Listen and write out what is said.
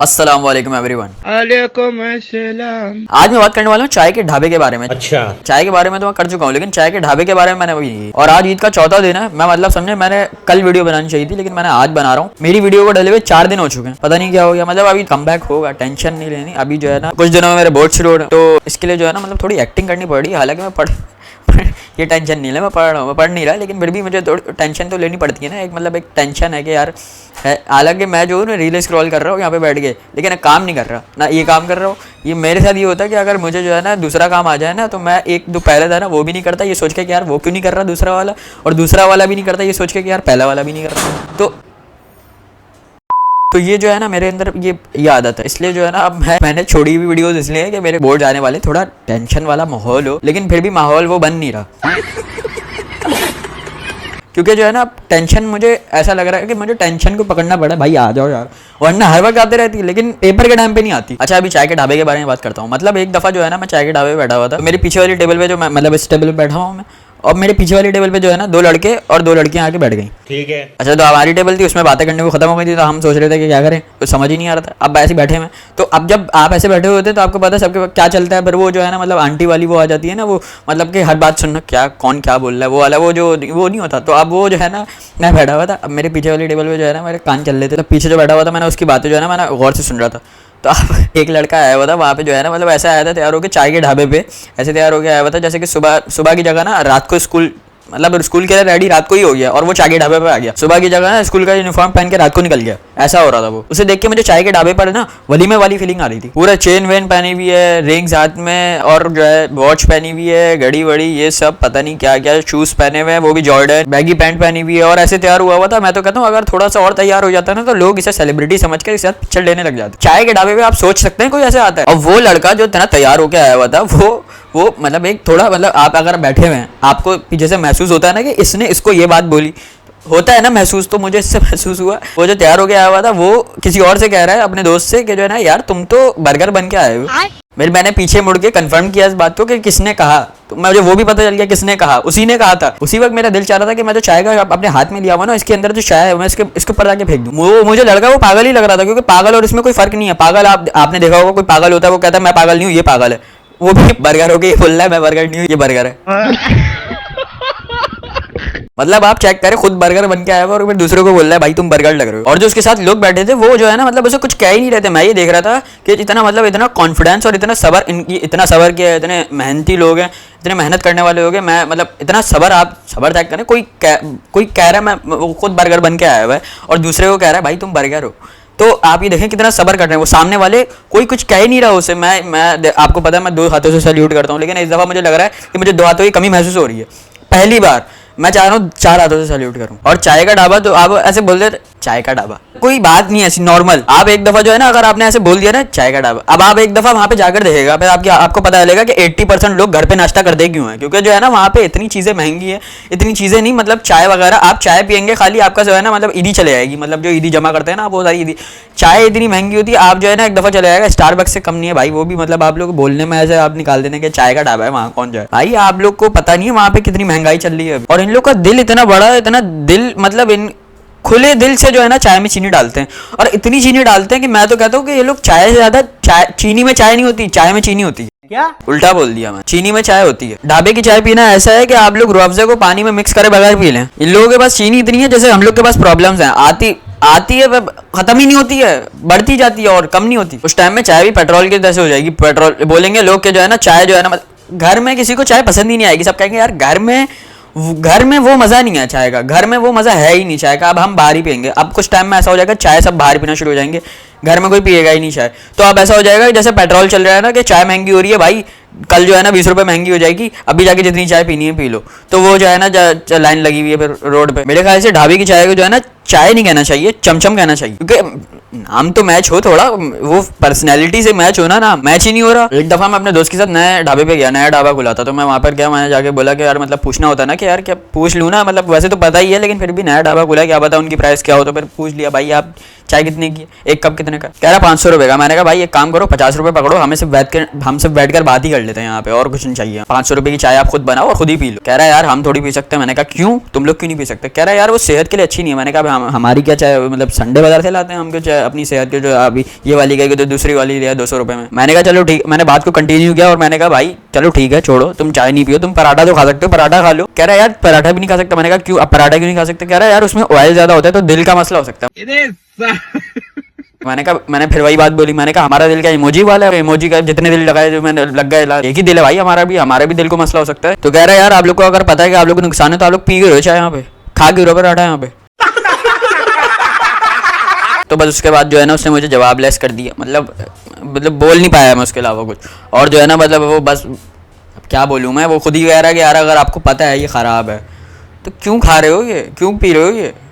अस्सलाम वालेकुम एवरीवन। वालेकुम अस्सलाम। आज मैं बात करने वाला हूँ चाय के ढाबे के बारे में। अच्छा, चाय के बारे में तो मैं कर चुका हूँ, लेकिन चाय के ढाबे के बारे में मैंने अभी नहीं की। और आज ईद का चौथा दिन है। मैं मतलब समझे मैंने कल वीडियो बनानी चाहिए थी, लेकिन मैंने आज बना रहा हूँ। मेरी वीडियो को डले हुए 4 दिन हो चुके हैं, पता नहीं क्या हो गया। मतलब अभी कम बैक होगा, टेंशन नहीं लेनी। अभी जो है ना कुछ दिनों में मेरे बोर्ड शुरू हो रहे हैं, तो इसके लिए जो है ना मतलब थोड़ी एक्टिंग करनी पड़ रही है। हालांकि मैं ये टेंशन नहीं है, मैं पढ़ रहा हूँ, मैं पढ़ नहीं रहा, लेकिन फिर भी मुझे टेंशन तो लेनी पड़ती है ना। एक मतलब एक टेंशन है कि यार है। हालांकि मैं जो ना रील स्क्रॉल कर रहा हूँ यहाँ पे बैठ के, लेकिन काम नहीं कर रहा ना, ये काम कर रहा हूँ। ये मेरे साथ ये होता है कि अगर मुझे जो है ना दूसरा काम आ जाए ना, तो मैं एक दो पहले था ना वो भी नहीं करता, ये सोच के कि यार वो क्यों नहीं कर रहा दूसरा वाला, और दूसरा वाला भी नहीं करता ये सोच के कि यार पहला वाला भी नहीं कर रहा। तो ये जो है ना मेरे अंदर ये आदत है। इसलिए जो है ना अब मैंने छोड़ी हुई वीडियोस इसलिए कि मेरे बोर्ड जाने वाले, थोड़ा टेंशन वाला माहौल हो, लेकिन फिर भी माहौल वो बन नहीं रहा। क्योंकि जो है ना टेंशन, मुझे ऐसा लग रहा है कि मुझे टेंशन को पकड़ना पड़ा। भाई आ जाओ यार, वरना हर वक्त आते रहती है, लेकिन पेपर के टाइम पे नहीं आती। अच्छा, अभी चाय के ढाबे के बारे में बात करता हूँ। मतलब एक दफ़ा जो है ना मैं चाय के ढाबे पे बैठा हुआ था। मेरे पीछे वाली टेबल पे जो मैं मतलब इस टेबल पे बैठा हूँ मैं, और मेरे पीछे वाली टेबल पे जो है ना 2 लड़के और 2 लड़कियां आके बैठ गई। ठीक है। अच्छा, तो हमारी टेबल थी, उसमें बातें करने को खत्म हो गई थी, तो हम सोच रहे थे कि क्या करें, तो समझ ही नहीं आ रहा था। अब ऐसे बैठे हुए, तो अब जब आप ऐसे बैठे हुए होते तो आपको पता है सबके क्या चलता है। पर वो जो है ना मतलब आंटी वाली वो आ जाती है ना, वो मतलब कि हर बात सुनना, क्या कौन क्या बोल रहा है, वो वाला वो नहीं होता। तो अब वो जो है ना, मैं बैठा हुआ था, अब मेरे पीछे वाली टेबल पे जो है ना मेरे कान चल रहे थे, तो पीछे जो बैठा हुआ था मैंने उसकी बातें जो है ना मैंने गौर से सुन रहा था। तो अब एक लड़का आया हुआ था वहाँ पे जो है ना, मतलब ऐसा आया था तैयार होकर चाय के ढाबे पे, ऐसे तैयार होकर आया हुआ था जैसे कि सुबह की जगह ना रात को स्कूल, मतलब स्कूल के लिए रेडी रात को ही हो गया, और वो चाय के ढाबे पे आ गया। सुबह की जगह ना स्कूल का यूनिफॉर्म पहन के रात को निकल गया, ऐसा हो रहा था वो। उसे देख के मुझे चाय के ढाबे पर ना वलीमे वाली फीलिंग आ रही थी। पूरा चेन वेन पहनी हुई है, रिंग्स हाथ में, और जो है वॉच पहनी हुई है, घड़ी वड़ी ये सब पता नहीं क्या क्या, शूज पहने हुए हैं वो भी जॉर्डन, बैगी पैंट पहनी हुई है, और ऐसे तैयार हुआ था। मैं तो कहता हूँ अगर थोड़ा सा और तैयार हो जाता ना, तो लोग इसे सेलिब्रिटी समझ कर इसके साथ पिक्चर लेने लग जाते। चाय के ढाबे पे आप सोच सकते हैं कोई ऐसे आता है। और वो लड़का जो इतना तैयार होकर आया हुआ था, वो मतलब एक थोड़ा मतलब आप अगर बैठे हुए हैं, आपको पीछे से महसूस होता है ना कि इसने इसको ये बात बोली, होता है ना महसूस। तो मुझे इससे महसूस हुआ, वो जो तैयार होके आया हुआ था वो किसी और से कह रहा है, अपने दोस्त से, कि जो है ना यार तुम तो बर्गर बन के आए हो। मैंने पीछे मुड़ के कंफर्म किया इस बात को कि किसने कहा, तो मुझे वो भी पता चल गया किसने कहा, उसी ने कहा था। उसी वक्त मेरा दिल चाह रहा था कि मैं जो चाय का अपने हाथ में लिया हुआ ना, इसके अंदर जो चाय है मैं इसके ऊपर जाके फेंक दूं। वो मुझे लड़का वो पागल ही लग रहा था, क्योंकि पागल और इसमें कोई फर्क नहीं है। पागल आपने देखा होगा, कोई पागल होता है वो कहता है मैं पागल नहीं हूँ, ये पागल है। वो भी बर्गर हो के ये बोल रहा है मैं बर्गर नहीं हूँ, ये बर्गर है। मतलब आप चेक करें, खुद बर्गर बन के आया हुआ और फिर दूसरों को बोल रहा है भाई तुम बर्गर लग रहे हो। और जो उसके साथ लोग बैठे थे वो जो है ना मतलब उसे कुछ कह ही नहीं रहे थे। मैं ये देख रहा था कि इतना मतलब इतना कॉन्फिडेंस और इतना सबर, इतना सबर किया, इतने मेहनती लोग हैं, इतने मेहनत करने वाले लोग हैं। मैं मतलब इतना सबर, आप सबर चेक करें। कोई कह रहा है मैं, वो खुद बर्गर बन के आया हुआ है और दूसरे को कह रहा है भाई तुम बर्गर हो। तो आप ये देखें कितना सबर कर रहे हैं वो सामने वाले, कोई कुछ कह ही नहीं रहा उसे। मैं आपको पता है मैं 2 हाथों से सैल्यूट करता हूँ, लेकिन इस दफ़ा मुझे लग रहा है कि मुझे 2 हाथों की कमी महसूस हो रही है। पहली बार मैं चाह रहा हूँ 4 हाथों से सैल्यूट करूँ। और चाय का ढाबा, तो आप ऐसे बोल देते चाय का ढाबा, कोई बात नहीं ऐसी नॉर्मल। आप एक दफ़ा जो है ना अगर आपने ऐसे बोल दिया ना चाय का ढाबा, अब आप एक दफ़ा वहाँ पे जाकर देखेगा, फिर आपको पता चलेगा कि 80% लोग घर पे नाश्ता करते क्यों है। क्योंकि जो है ना वहाँ पे इतनी चीज़ें महंगी है, इतनी चीज़ें नहीं, मतलब चाय वगैरह आप चाय पियेंगे खाली आपका जो है ना मतलब ईदी चले जाएगी। मतलब जो ईदी जमा करते हैं ना वो सारी ईदी, चाय इतनी महंगी होती है, आप जो है ना एक दफ़ा चले जाएगा। स्टारबक्स से कम नहीं है भाई, वो भी मतलब आप लोग बोलने में ऐसे आप निकाल देने के चाय का ढाबा है, वहाँ कौन जाए भाई। आप लोग को पता नहीं है वहाँ पे कितनी महंगाई चल रही है। और इन लोग का दिल इतना बड़ा है, इतना दिल, मतलब इन खुले दिल से जो है ना चाय में चीनी डालते हैं, और इतनी चीनी डालते हैं कि मैं तो कहता हूँ कि ये लोग चाय से ज्यादा चीनी में चाय नहीं होती, चाय में चीनी होती है। क्या उल्टा बोल दिया मैं, चीनी में चाय होती है। ढाबे की चाय पीना ऐसा है कि आप लोग रूह-अफ़ज़ा को पानी में मिक्स करे बगैर पी लें। इन लोगों के पास चीनी इतनी है जैसे हम लोग के पास प्रॉब्लम्स हैं, आती है खत्म ही नहीं होती है, बढ़ती जाती है और कम नहीं होती। उस टाइम में चाय भी पेट्रोल की तरह से हो जाएगी। पेट्रोल बोलेंगे लोग के जो है ना चाय जो है ना, घर में किसी को चाय पसंद ही नहीं आएगी। सब कहेंगे यार घर में वो मज़ा नहीं है चाय का, घर में वो मज़ा है ही नहीं चाय का, अब हम बाहर ही पियेंगे। अब कुछ टाइम में ऐसा हो जाएगा चाय सब बाहर पीना शुरू हो जाएंगे, घर में कोई पिएगा ही नहीं चाय। तो अब ऐसा हो जाएगा जैसे पेट्रोल चल रहा है ना कि चाय महंगी हो रही है भाई, कल जो है ना 20 रुपये महंगी हो जाएगी, अभी जाके जितनी चाय पीनी है पी लो। तो वो जो है ना लाइन लगी हुई है फिर रोड पे। मेरे ख्याल से ढाबे की चाय को जो है ना चाय नहीं कहना चाहिए, चमचम कहना चाहिए, क्योंकि नाम तो मैच हो, थोड़ा वो पर्सनैलिटी से मैच हो ना, नाम मैच ही नहीं हो रहा। एक दफ़ा मैं अपने दोस्त के साथ नए ढाबे पे गया, नया ढाबा खुला था, तो मैं वहाँ पर गया, मैंने जाके बोला कि यार मतलब पूछना होता ना कि यार क्या पूछ लूँ ना, मतलब वैसे तो पता ही है लेकिन फिर भी नया ढाबा खुला, क्या पता उनकी प्राइस क्या हो। तो फिर पूछ लिया भाई आप चाय कितने की, एक कप कितने का, कह रहा 500 रुपये का। मैंने कहा भाई एक काम करो 50 रुपये पकड़ो, हम सब बैठ कर बात ही कर लेते हैं यहाँ पे, और कुछ नहीं चाहिए। 500 रुपये की चाय आप खुद बनाओ और खुद ही पी लो। कह रहा है यार हम थोड़ी पी सकते हैं। मैंने कहा क्यों, तुम लोग क्यों नहीं पी सकते? कह रहा है यार वो सेहत के लिए अच्छी नहीं है। मैंने कहा हमारी क्या चाय, मतलब संडे बाजार से लाते हैं हम, अपनी सेहत के जो अभी ये वाली गई तो दूसरी वाली लिया 200 रुपए में। मैंने कहा चलो ठीक, मैंने बात को कंटिन्यू किया और मैंने कहा भाई चलो ठीक है छोड़ो, तुम चाय नहीं पियो, तुम पराठा तो खा सकते हो, पराठा खा लो। कह रहा है यार पराठा भी नहीं खा सकता। मैंने कहा क्यों, अब पराठा क्यों नहीं खा सकते? कह रहा है यार उसमें ऑयल ज्यादा होता है तो दिल का मसला हो सकता है। मैंने कहा, मैंने फिर वही बात बोली, मैंने कहा हमारा दिल क्या इमोजी वाला है? इमोजी का जितने दिल लगाए जो मैंने लग गए, एक ही दिल है भाई हमारे भी दिल को मसला हो सकता है। तो कह रहा है यार आप लोग को अगर पता है कि आप लोग को नुकसान है तो आप लोग पी के रहो चाहे, यहाँ पे खा के रहो पराठा यहाँ पे। तो बस उसके बाद जो है ना उसने मुझे जवाब लेस कर दिया, मतलब बोल नहीं पाया मैं उसके अलावा कुछ। और जो है ना मतलब वो बस अब क्या बोलूँ मैं, वो खुद ही कह रहा है कि यार अगर आपको पता है ये ख़राब है तो क्यों खा रहे हो, ये क्यों पी रहे हो ये।